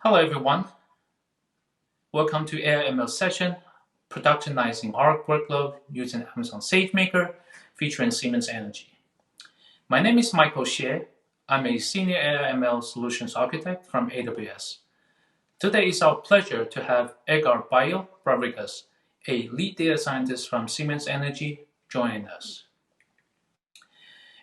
Hello everyone, welcome to AI/ML session, Productionizing R workload using Amazon SageMaker featuring Siemens Energy. My name is Michael Xie. I'm a Senior AI/ML Solutions Architect from AWS. Today it's our pleasure to have Edgar Bayo Rodriguez, a lead data scientist from Siemens Energy, joining us.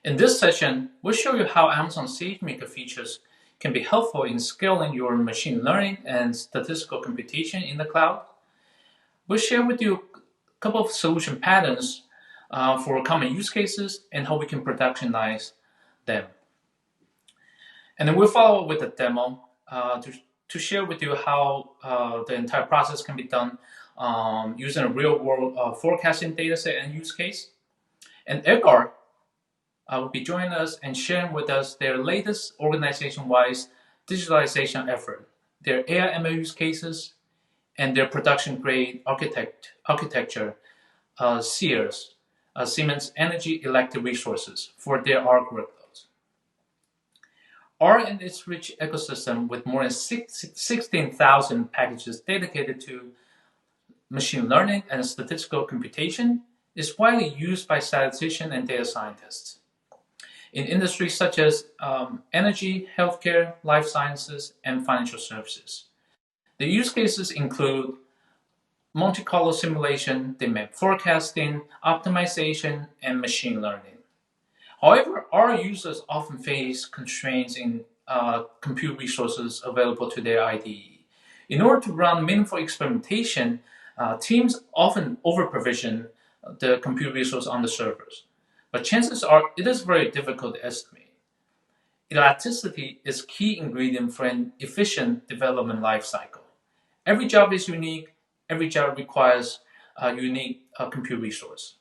In this session, we'll show you how Amazon SageMaker features can be helpful in scaling your machine learning and statistical computation in the cloud. We'll share with you a couple of solution patterns for common use cases and how we can productionize them. And then we'll follow with a demo to share with you how the entire process can be done using a real-world forecasting dataset and use case. And Edgar will be joining us and sharing with us their latest organization-wise digitalization effort, their AI/ML use cases, and their production-grade architecture, SEERS, Siemens Energy Electric Resources, for their R workloads. R and its rich ecosystem with more than 16,000 packages dedicated to machine learning and statistical computation is widely used by statisticians and data scientists in industries such as energy, healthcare, life sciences, and financial services. The use cases include Monte Carlo simulation, demand forecasting, optimization, and machine learning. However, our users often face constraints in compute resources available to their IDE. In order to run meaningful experimentation, teams often over-provision the compute resource on the servers. But chances are it is very difficult to estimate. Elasticity is a key ingredient for an efficient development lifecycle. Every job is unique. Every job requires a unique compute resource.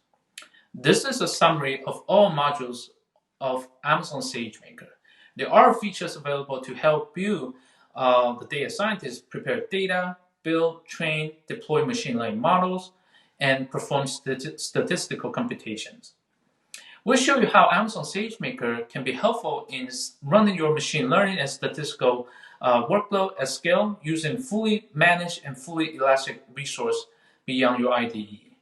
This is a summary of all modules of Amazon SageMaker. There are features available to help you, the data scientists, prepare data, build, train, deploy machine learning models, and perform statistical computations. We'll show you how Amazon SageMaker can be helpful in running your machine learning and statistical workload at scale using fully managed and fully elastic resource beyond your IDE.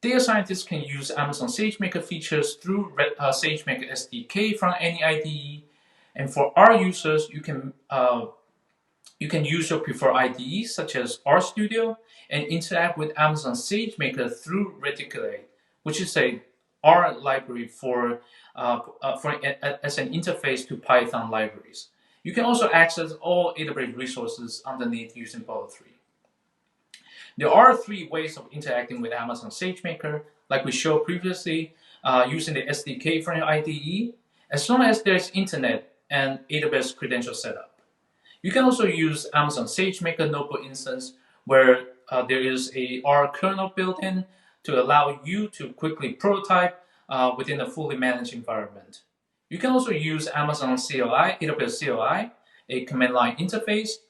Data scientists can use Amazon SageMaker features through SageMaker SDK from any IDE, and for our users, you can use your preferred IDEs such as RStudio and interact with Amazon SageMaker through Reticulate, which is a R library as an interface to Python libraries. You can also access all AWS resources underneath using both three. There are three ways of interacting with Amazon SageMaker, like we showed previously, using the SDK from your IDE, as long as there's internet and AWS credential setup. You can also use Amazon SageMaker notebook instance where there is a R kernel built in to allow you to quickly prototype within a fully managed environment. You can also use Amazon CLI, AWS CLI, a command line interface,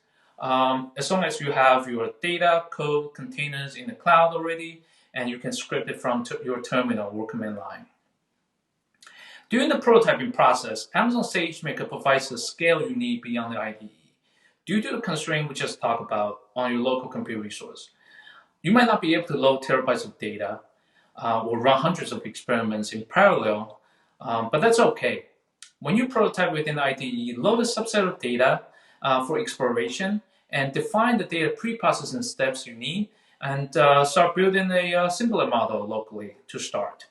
as long as you have your data, code, containers in the cloud already, and you can script it from your terminal or command line. During the prototyping process, Amazon SageMaker provides the scale you need beyond the IDE. Due to the constraint we just talked about on your local compute resource, you might not be able to load terabytes of data or run hundreds of experiments in parallel, but that's okay. When you prototype within the IDE, load a subset of data for exploration and define the data pre-processing steps you need and start building a simpler model locally to start.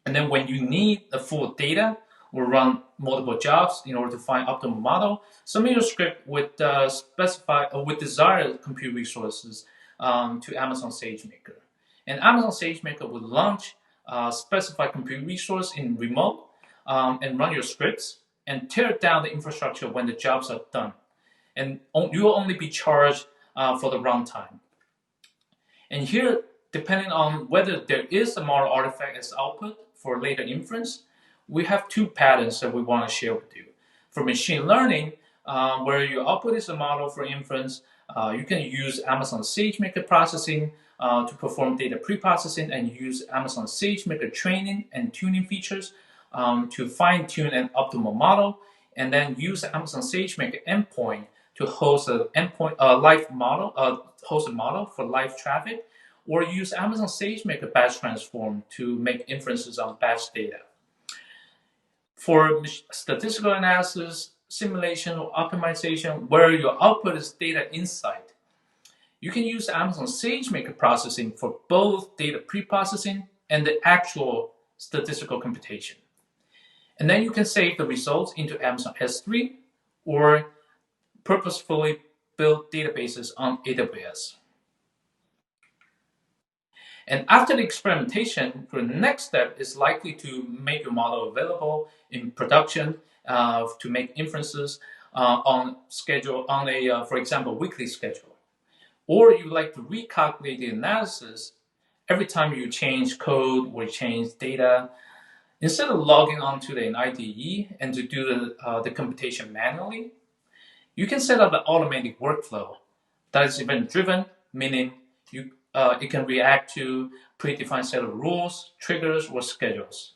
And then when you need the full data or run multiple jobs in order to find optimal model, submit your script with desired compute resources to Amazon SageMaker. And Amazon SageMaker will launch specified compute resource in remote and run your scripts and tear down the infrastructure when the jobs are done. And you will only be charged for the runtime. And here, depending on whether there is a model artifact as output for later inference, we have two patterns that we want to share with you. For machine learning, where your output is a model for inference, you can use Amazon SageMaker processing to perform data pre-processing and use Amazon SageMaker training and tuning features to fine-tune an optimal model and then use the Amazon SageMaker endpoint to host a endpoint live model, host a model for live traffic, or use Amazon SageMaker batch transform to make inferences on batch data. For statistical analysis, simulation, or optimization, where your output is data insight, you can use Amazon SageMaker processing for both data pre-processing and the actual statistical computation. And then you can save the results into Amazon S3 or purposefully build databases on AWS. And after the experimentation, the next step is likely to make your model available in production to make inferences on schedule on a, for example, weekly schedule. Or you like to recalculate the analysis every time you change code or change data. Instead of logging onto an IDE and to do the computation manually, you can set up an automatic workflow that is event-driven, meaning it can react to predefined set of rules, triggers, or schedules.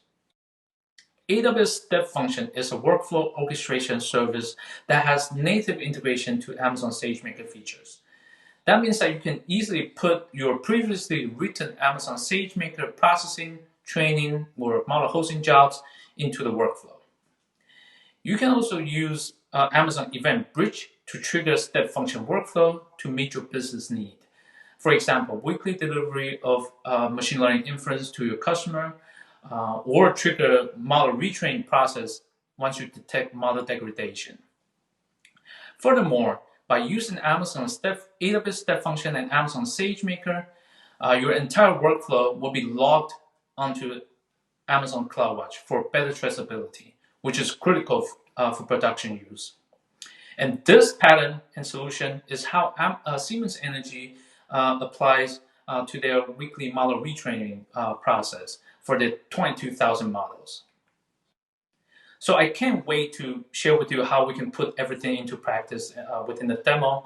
AWS Step Function is a workflow orchestration service that has native integration to Amazon SageMaker features. That means that you can easily put your previously written Amazon SageMaker processing, training, or model hosting jobs into the workflow. You can also use Amazon Event Bridge to trigger step function workflow to meet your business need. For example, weekly delivery of machine learning inference to your customer, or trigger model retraining process once you detect model degradation. Furthermore, by using AWS Step Function and Amazon SageMaker, your entire workflow will be logged onto Amazon CloudWatch for better traceability, which is critical for production use. And this pattern and solution is how Siemens Energy applies to their weekly model retraining process for the 22,000 models. So I can't wait to share with you how we can put everything into practice within the demo.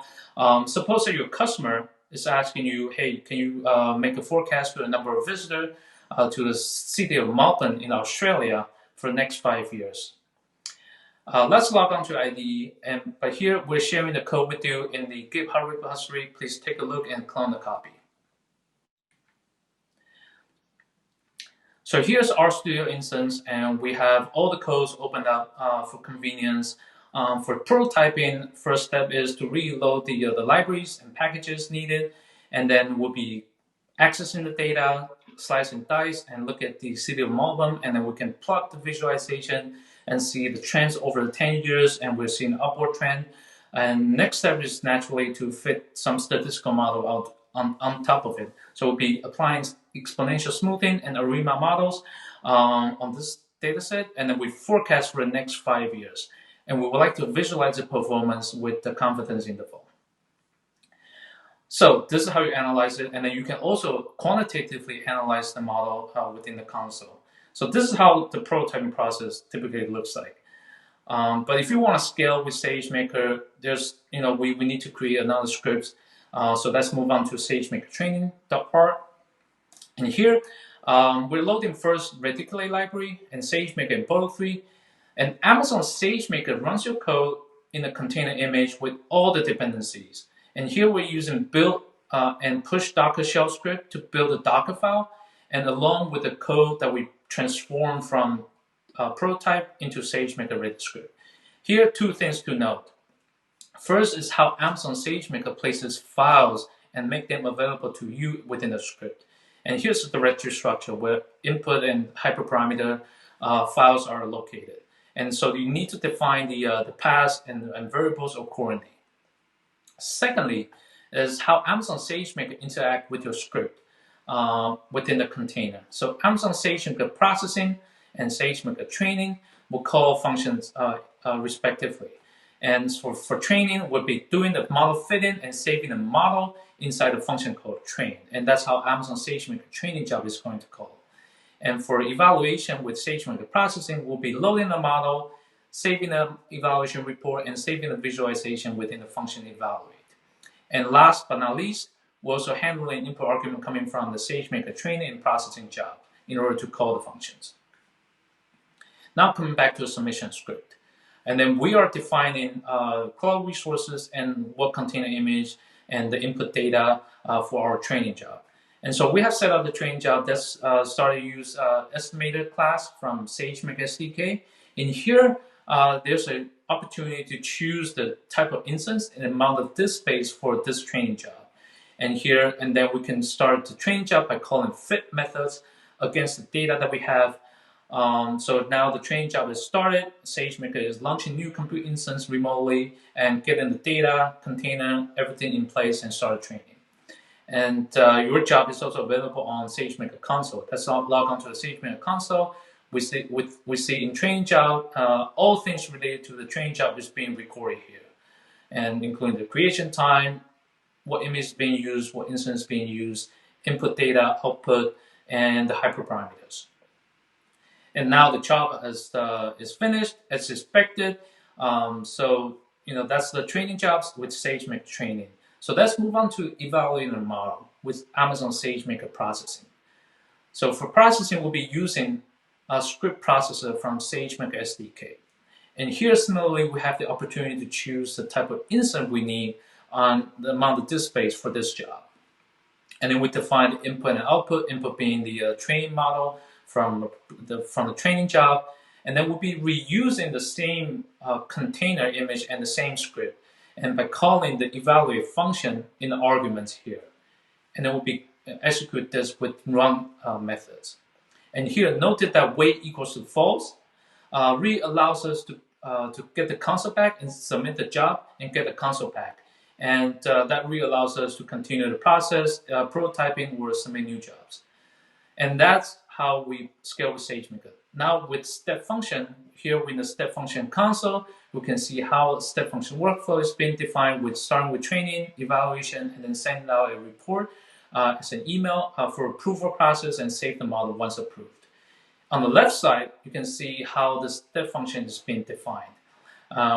Suppose that your customer is asking you, hey, can you make a forecast for the number of visitors to the city of Melbourne in Australia for the next 5 years? Let's log on to IDE, but here we're sharing the code with you in the GitHub repository. Please take a look and clone the copy. So here's our studio instance, and we have all the codes opened up for convenience. For prototyping, first step is to reload the libraries and packages needed, and then we'll be accessing the data, slice and dice, and look at the city of Melbourne, and then we can plot the visualization and see the trends over the 10 years, and we're seeing an upward trend. And next step is naturally to fit some statistical model out on top of it. So we'll be applying exponential smoothing and ARIMA models on this data set, and then we forecast for the next 5 years. And we would like to visualize the performance with the confidence interval. So this is how you analyze it, and then you can also quantitatively analyze the model within the console. So this is how the prototyping process typically looks like. But if you want to scale with SageMaker, there's we need to create another script. So let's move on to SageMaker training.part. And here we're loading first Reticulate library and SageMaker in Boto3. And Amazon SageMaker runs your code in a container image with all the dependencies. And here we're using build and push Docker shell script to build a Docker file, and along with the code that we transform from prototype into SageMaker ready script. Here are two things to note. First is how Amazon SageMaker places files and make them available to you within the script. And here's the directory structure where input and hyperparameter files are located. And so you need to define the paths and variables accordingly. Secondly, is how Amazon SageMaker interact with your script within the container. So Amazon SageMaker processing and SageMaker training will call functions respectively. And for training, we'll be doing the model fitting and saving the model inside a function called train. And that's how Amazon SageMaker training job is going to call. And for evaluation with SageMaker processing, we'll be loading the model, saving the evaluation report, and saving the visualization within the function evaluate. And last but not least, we're also handling input argument coming from the SageMaker training and processing job in order to call the functions. Now coming back to the submission script. And then we are defining cloud resources and what container image and the input data for our training job. And so we have set up the training job that's started to use estimator class from SageMaker SDK. In here, there's an opportunity to choose the type of instance and amount of disk space for this training job. And then we can start the training job by calling fit methods against the data that we have. So now the training job is started. SageMaker is launching new compute instance remotely and getting the data, container, everything in place and start training. And your job is also available on SageMaker console. Let's log on to the SageMaker console. We see in training job, all things related to the training job is being recorded here, and including the creation time, what image is being used, what instance is being used, input data, output, and the hyperparameters. And now the job is finished as expected. So that's the training jobs with SageMaker training. So let's move on to evaluating the model with Amazon SageMaker processing. So for processing, we'll be using a script processor from SageMaker SDK. And here, similarly, we have the opportunity to choose the type of instance we need on the amount of disk space for this job. And then we define the input and output, input being the training model from the training job. And then we'll be reusing the same container image and the same script, and by calling the evaluate function in the arguments here. And then we'll be execute this with run methods. And here, noted that weight equals to false really allows us to get the console back and submit the job and get the console back. And that really allows us to continue the process, prototyping or submit new jobs. And that's how we scale with SageMaker. Now with step function, here in the step function console, we can see how step function workflow is being defined with starting with training, evaluation, and then sending out a report as an email for approval process and save the model once approved. On the left side, you can see how the step function is being defined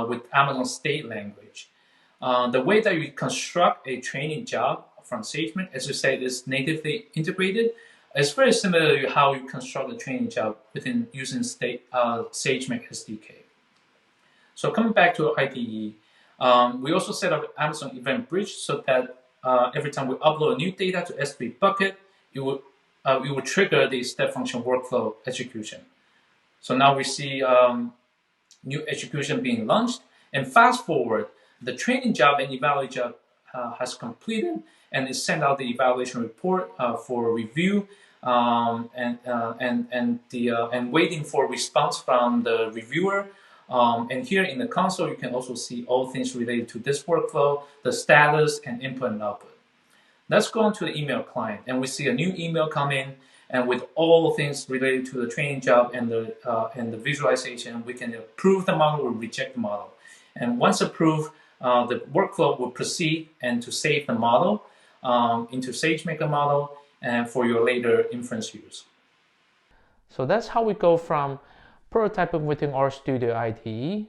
with Amazon state language. The way that you construct a training job from SageMaker, as you said, is natively integrated. It's very similar to how you construct a training job within using SageMaker SDK. So coming back to IDE, we also set up Amazon Event Bridge so that every time we upload new data to S3 bucket, it will trigger the step function workflow execution. So now we see new execution being launched, and fast forward, the training job and evaluation job has completed, and it sent out the evaluation report for review and waiting for response from the reviewer. And here in the console, you can also see all things related to this workflow, the status, and input and output. Let's go on to the email client, and we see a new email come in, and with all things related to the training job and the visualization, we can approve the model or reject the model. And once approved, the workflow will proceed and to save the model into SageMaker model and for your later inference use. So that's how we go from prototyping within RStudio IDE,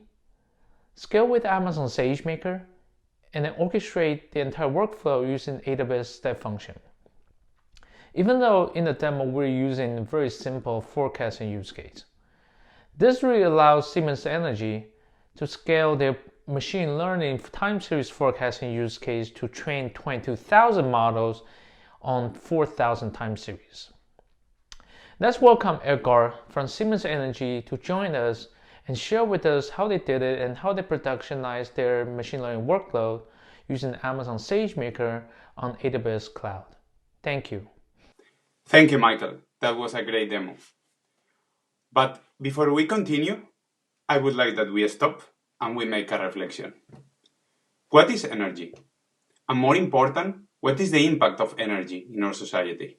scale with Amazon SageMaker, and then orchestrate the entire workflow using AWS step function. Even though in the demo we're using a very simple forecasting use case, this really allows Siemens Energy to scale their machine learning time series forecasting use case to train 22,000 models on 4,000 time series. Let's welcome Edgar from Siemens Energy to join us and share with us how they did it and how they productionized their machine learning workload using Amazon SageMaker on AWS Cloud. Thank you. Thank you, Michael. That was a great demo. But before we continue, I would like that we stop and we make a reflection. What is energy? And more important, what is the impact of energy in our society?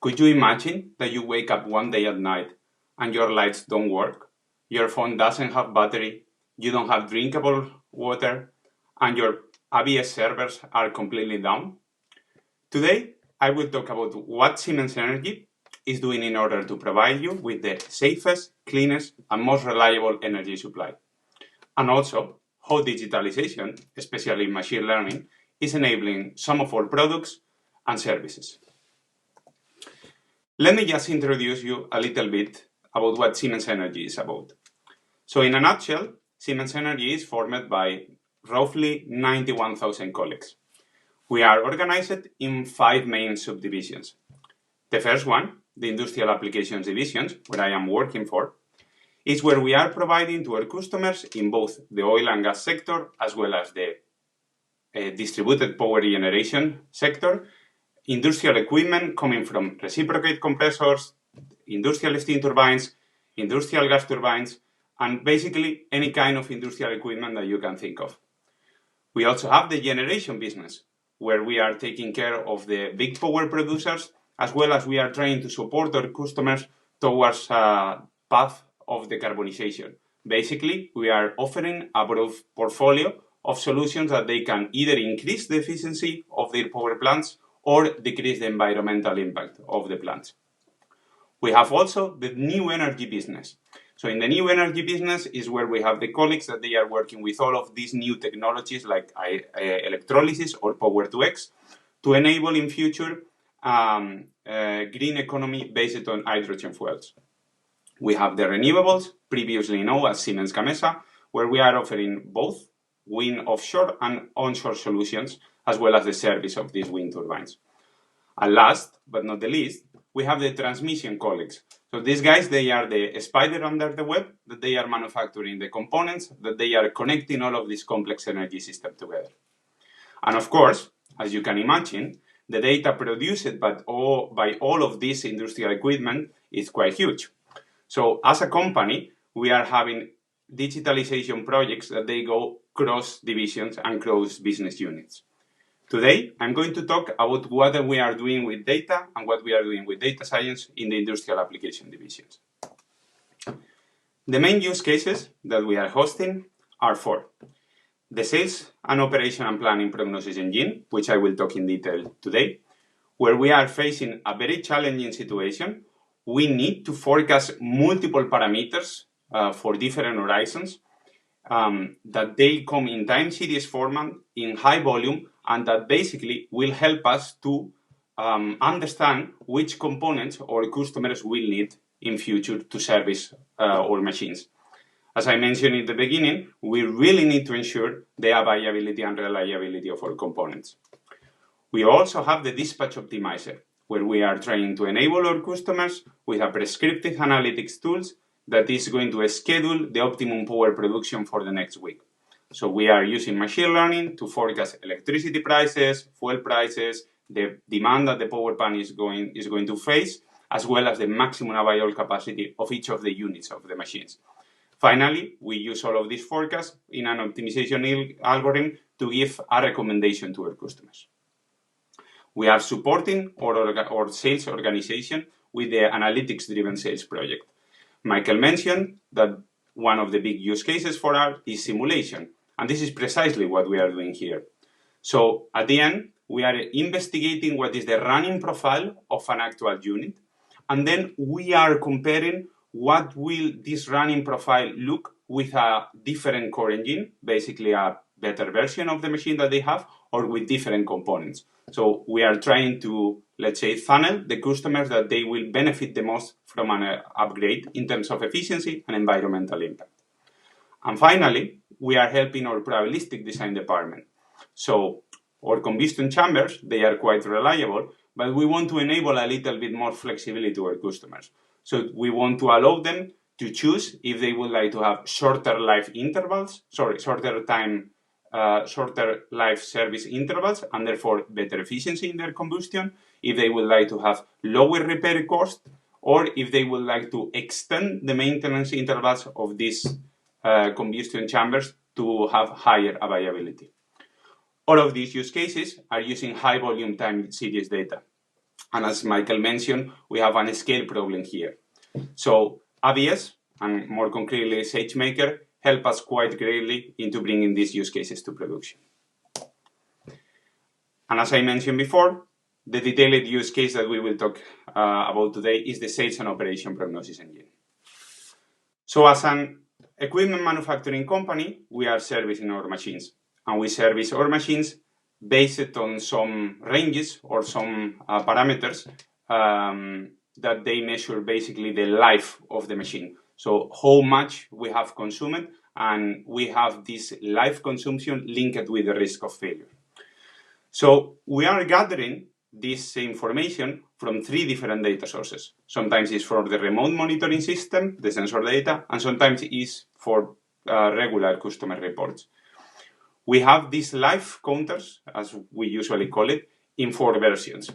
Could you imagine that you wake up one day at night and your lights don't work, your phone doesn't have battery, you don't have drinkable water, and your AWS servers are completely down? Today, I will talk about what Siemens Energy is doing in order to provide you with the safest, cleanest, and most reliable energy supply. And also, how digitalization, especially machine learning, is enabling some of our products and services. Let me just introduce you a little bit about what Siemens Energy is about. So in a nutshell, Siemens Energy is formed by roughly 91,000 colleagues. We are organized in 5 main subdivisions. The first one, the Industrial Applications Divisions, where I am working for, is where we are providing to our customers in both the oil and gas sector as well as the distributed power generation sector, industrial equipment coming from reciprocate compressors, industrial steam turbines, industrial gas turbines, and basically any kind of industrial equipment that you can think of. We also have the generation business, where we are taking care of the big power producers, as well as we are trying to support our customers towards a path of decarbonization. Basically, we are offering a broad portfolio of solutions that they can either increase the efficiency of their power plants or decrease the environmental impact of the plants. We have also the new energy business. So in the new energy business is where we have the colleagues that they are working with all of these new technologies like electrolysis or power-to-X to enable in future green economy based on hydrogen fuels. We have the renewables, previously known as Siemens Gamesa, where we are offering both wind offshore and onshore solutions, as well as the service of these wind turbines. And last but not the least, we have the transmission colleagues. So these guys, they are the spider under the web, that they are manufacturing the components, that they are connecting all of this complex energy system together. And of course, as you can imagine, the data produced by all of this industrial equipment is quite huge. So as a company, we are having digitalization projects that they go cross divisions and cross business units. Today, I'm going to talk about what we are doing with data and what we are doing with data science in the industrial application divisions. The main use cases that we are hosting are 4. The sales and operation and planning prognosis engine, which I will talk in detail today, where we are facing a very challenging situation. We need to forecast multiple parameters for different horizons that they come in time series format in high volume, and that basically will help us to understand which components our customers will need in future to service our machines. As I mentioned in the beginning, we really need to ensure the availability and reliability of our components. We also have the dispatch optimizer, where we are trying to enable our customers with a prescriptive analytics tools that is going to schedule the optimum power production for the next week. So we are using machine learning to forecast electricity prices, fuel prices, the demand that the power plant is going to face, as well as the maximum available capacity of each of the units of the machines. Finally, we use all of these forecasts in an optimization algorithm to give a recommendation to our customers. We are supporting our sales organization with the analytics-driven sales project. Michael mentioned that one of the big use cases for us is simulation, and this is precisely what we are doing here. So at the end, we are investigating what is the running profile of an actual unit, and then we are comparing what will this running profile look with a different core engine, basically a better version of the machine that they have, or with different components. So we are trying to, let's say, funnel the customers that they will benefit the most from an upgrade in terms of efficiency and environmental impact. And finally, we are helping our probabilistic design department. So our combustion chambers, they are quite reliable, but we want to enable a little bit more flexibility to our customers. So we want to allow them to choose if they would like to have shorter life service intervals, and therefore better efficiency in their combustion, if they would like to have lower repair cost, or if they would like to extend the maintenance intervals of these combustion chambers to have higher availability. All of these use cases are using high volume time series data. And as Michael mentioned, we have a scale problem here. So AWS, and more concretely SageMaker, help us quite greatly into bringing these use cases to production. And as I mentioned before, the detailed use case that we will talk about today is the sales and operation prognosis engine. So as an equipment manufacturing company, we are servicing our machines. And we service our machines based on some ranges or some parameters that they measure basically the life of the machine. So how much we have consumed and we have this live consumption linked with the risk of failure. So we are gathering this information from 3 different data sources. Sometimes it's for the remote monitoring system, the sensor data, and sometimes it's for regular customer reports. We have these live counters, as we usually call it, in 4 versions.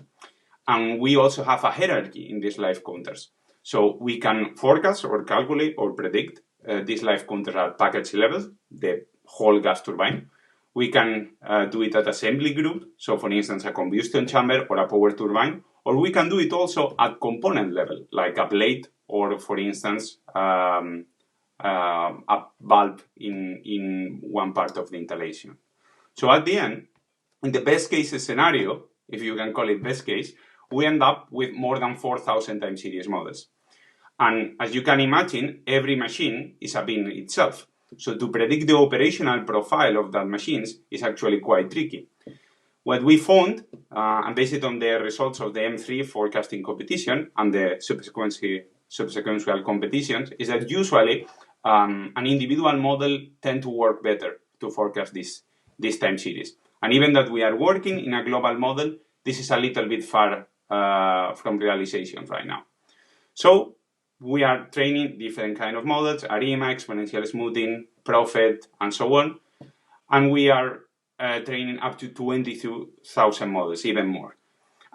And we also have a hierarchy in these live counters. So we can forecast or calculate or predict these live counters at package level, the whole gas turbine. We can do it at assembly group, so for instance, a combustion chamber or a power turbine, or we can do it also at component level, like a blade or, for instance, a valve in one part of the installation. So at the end, in the best case scenario, if you can call it best case, we end up with more than 4,000 time series models. And as you can imagine, every machine is a bin itself. So to predict the operational profile of that machines is actually quite tricky. What we found, and based on the results of the M3 forecasting competition and the subsequential competitions, is that usually an individual model tend to work better to forecast this time series. And even that we are working in a global model, this is a little bit far from realization right now. So we are training different kind of models, ARIMA, exponential smoothing, Prophet, and so on. And we are training up to 22,000 models, even more.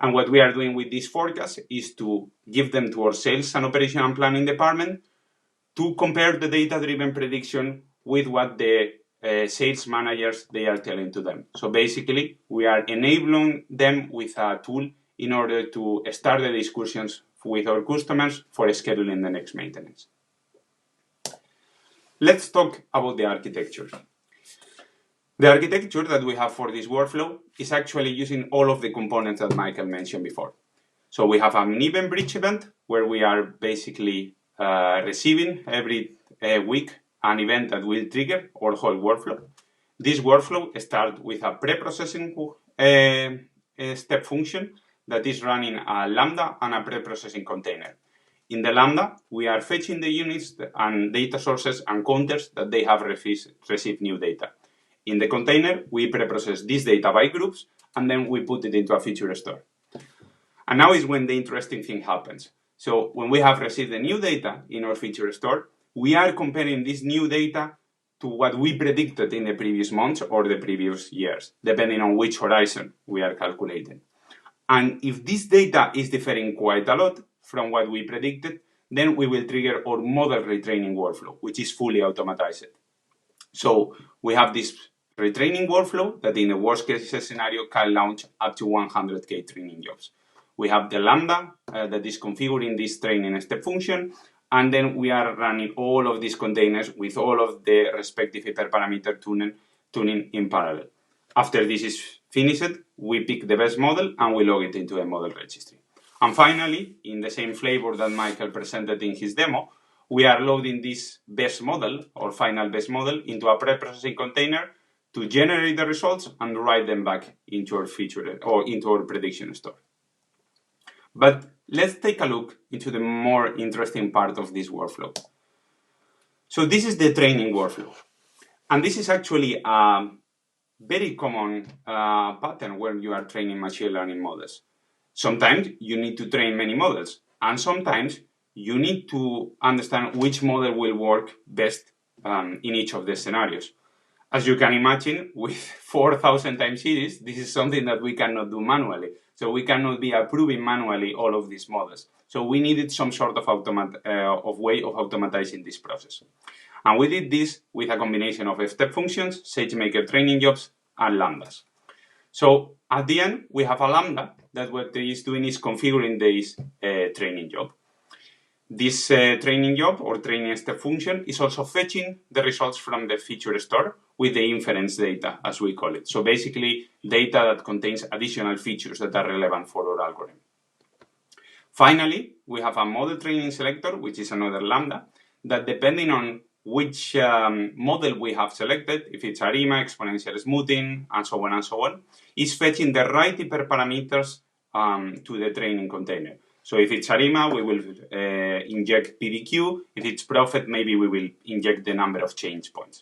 And what we are doing with this forecast is to give them to our sales and operation and planning department to compare the data-driven prediction with what the sales managers, they are telling to them. So basically, we are enabling them with a tool in order to start the discussions with our customers for scheduling the next maintenance. Let's talk about the architecture. The architecture that we have for this workflow is actually using all of the components that Michael mentioned before. So we have an event bridge event where we are basically receiving every week an event that will trigger our whole workflow. This workflow starts with a pre-processing step function that is running a Lambda and a pre-processing container. In the Lambda, we are fetching the units and data sources and counters that they have received new data. In the container, we pre-process this data by groups, and then we put it into a feature store. And now is when the interesting thing happens. So when we have received the new data in our feature store, we are comparing this new data to what we predicted in the previous months or the previous years, depending on which horizon we are calculating. And if this data is differing quite a lot from what we predicted, then we will trigger our model retraining workflow, which is fully automatized. So we have this retraining workflow that in the worst case scenario can launch up to 100K training jobs. We have the Lambda that is configuring this training step function, and then we are running all of these containers with all of the respective hyperparameter tuning in parallel. After this is finished, we pick the best model and we log it into a model registry. And finally, in the same flavor that Michael presented in his demo, we are loading this best model or final best model into a pre-processing container to generate the results and write them back into our feature or into our prediction store. But let's take a look into the more interesting part of this workflow. So this is the training workflow. And this is actually a very common pattern when you are training machine learning models. Sometimes you need to train many models, and sometimes you need to understand which model will work best in each of the scenarios. As you can imagine, with 4,000 time series, this is something that we cannot do manually. So we cannot be approving manually all of these models. So we needed some sort of way of automatizing this process. And we did this with a combination of step functions, SageMaker training jobs, and Lambdas. So at the end, we have a Lambda that what it is doing is configuring this training job. This training job or training step function is also fetching the results from the feature store with the inference data, as we call it. So basically, data that contains additional features that are relevant for our algorithm. Finally, we have a model training selector, which is another Lambda, that depending on which model we have selected, if it's ARIMA, exponential smoothing, and so on, is fetching the right hyperparameters to the training container. So if it's ARIMA, we will inject PDQ. If it's Prophet, maybe we will inject the number of change points.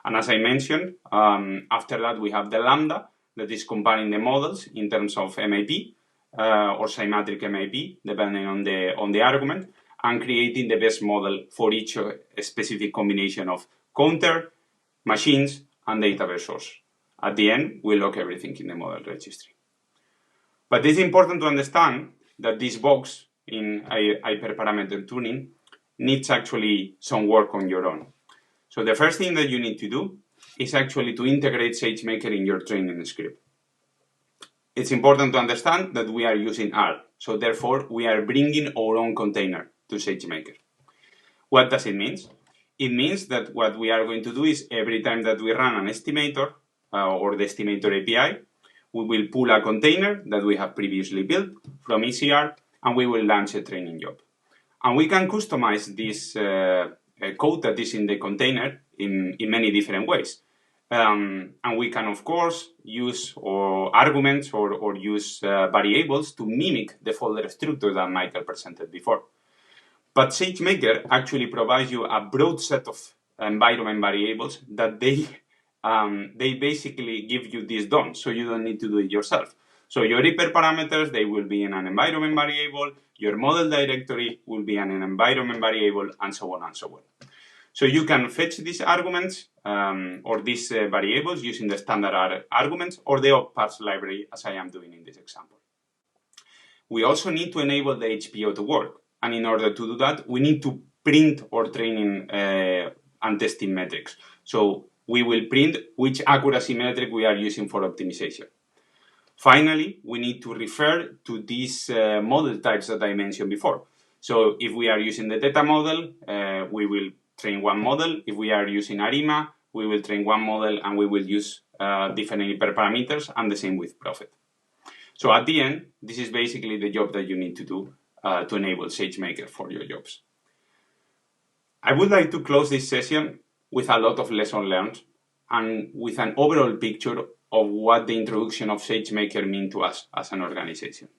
And as I mentioned, after that, we have the lambda that is comparing the models in terms of MAP or symmetric MAP, depending on the argument, and creating the best model for each specific combination of counter, machines, and database source. At the end, we lock everything in the model registry. But it's important to understand that this box in hyperparameter tuning needs actually some work on your own. So the first thing that you need to do is actually to integrate SageMaker in your training script. It's important to understand that we are using R, so therefore we are bringing our own container to SageMaker. What does it mean? It means that what we are going to do is every time that we run an estimator or the estimator API, we will pull a container that we have previously built from ECR and we will launch a training job. And we can customize this code that is in the container in many different ways. And we can, of course, use arguments or use variables to mimic the folder structure that Michael presented before. But SageMaker actually provides you a broad set of environment variables that they basically give you this done, so you don't need to do it yourself. So your hyperparameters, they will be in an environment variable, your model directory will be in an environment variable, and so on and so on. So you can fetch these arguments or these variables using the standard arguments or the opparse library, as I am doing in this example. We also need to enable the HPO to work. And in order to do that, we need to print our training and testing metrics. So we will print which accuracy metric we are using for optimization. Finally, we need to refer to these model types that I mentioned before. So if we are using the data model, we will train one model. If we are using ARIMA, we will train one model and we will use different hyperparameters, and the same with Prophet. So at the end, this is basically the job that you need to do to enable SageMaker for your jobs. I would like to close this session with a lot of lessons learned and with an overall picture of what the introduction of SageMaker means to us as an organization.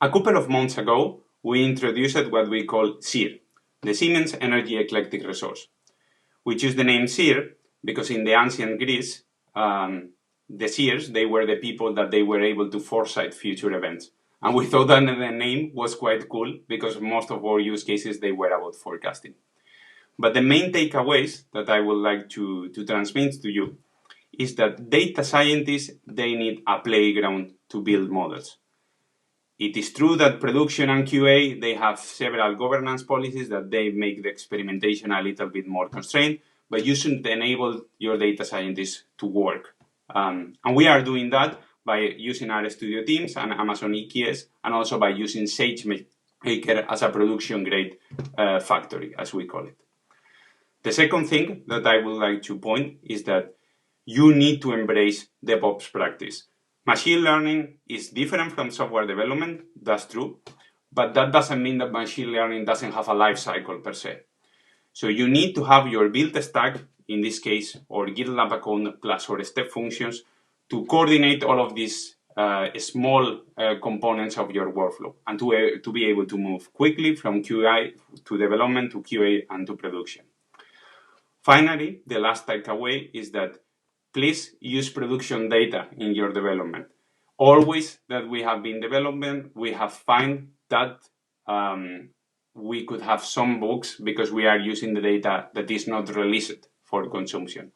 A couple of months ago, we introduced what we call SEER, the Siemens Energy Eclectic Resource. We choose the name SEER because in the ancient Greece, the seers, they were the people that they were able to foresight future events. And we thought that the name was quite cool because most of our use cases, they were about forecasting. But the main takeaways that I would like to transmit to you is that data scientists, they need a playground to build models. It is true that production and QA, they have several governance policies that they make the experimentation a little bit more constrained, but you should enable your data scientists to work. And we are doing that by using our studio teams and Amazon EKS, and also by using SageMaker as a production-grade factory, as we call it. The second thing that I would like to point is that you need to embrace DevOps practice. Machine learning is different from software development, that's true, but that doesn't mean that machine learning doesn't have a life cycle per se. So you need to have your build stack, in this case, or GitLab account plus or step functions, to coordinate all of these small components of your workflow and to be able to move quickly from QA to development to QA and to production. Finally, the last takeaway is that please use production data in your development. Always that we have been developing, we have found that we could have some bugs because we are using the data that is not released for consumption.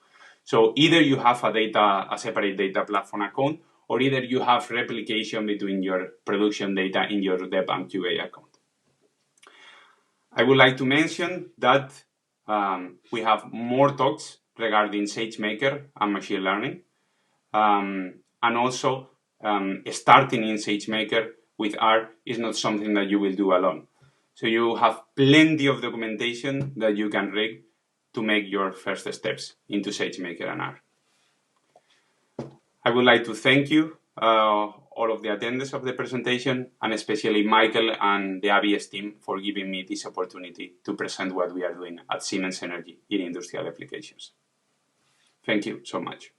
So either you have a separate data platform account, or either you have replication between your production data in your dev and QA account. I would like to mention that we have more talks regarding SageMaker and machine learning, and also starting in SageMaker with R is not something that you will do alone. So you have plenty of documentation that you can read to make your first steps into SageMaker and R. I would like to thank you, all of the attendees of the presentation, and especially Michael and the AWS team for giving me this opportunity to present what we are doing at Siemens Energy in industrial applications. Thank you so much.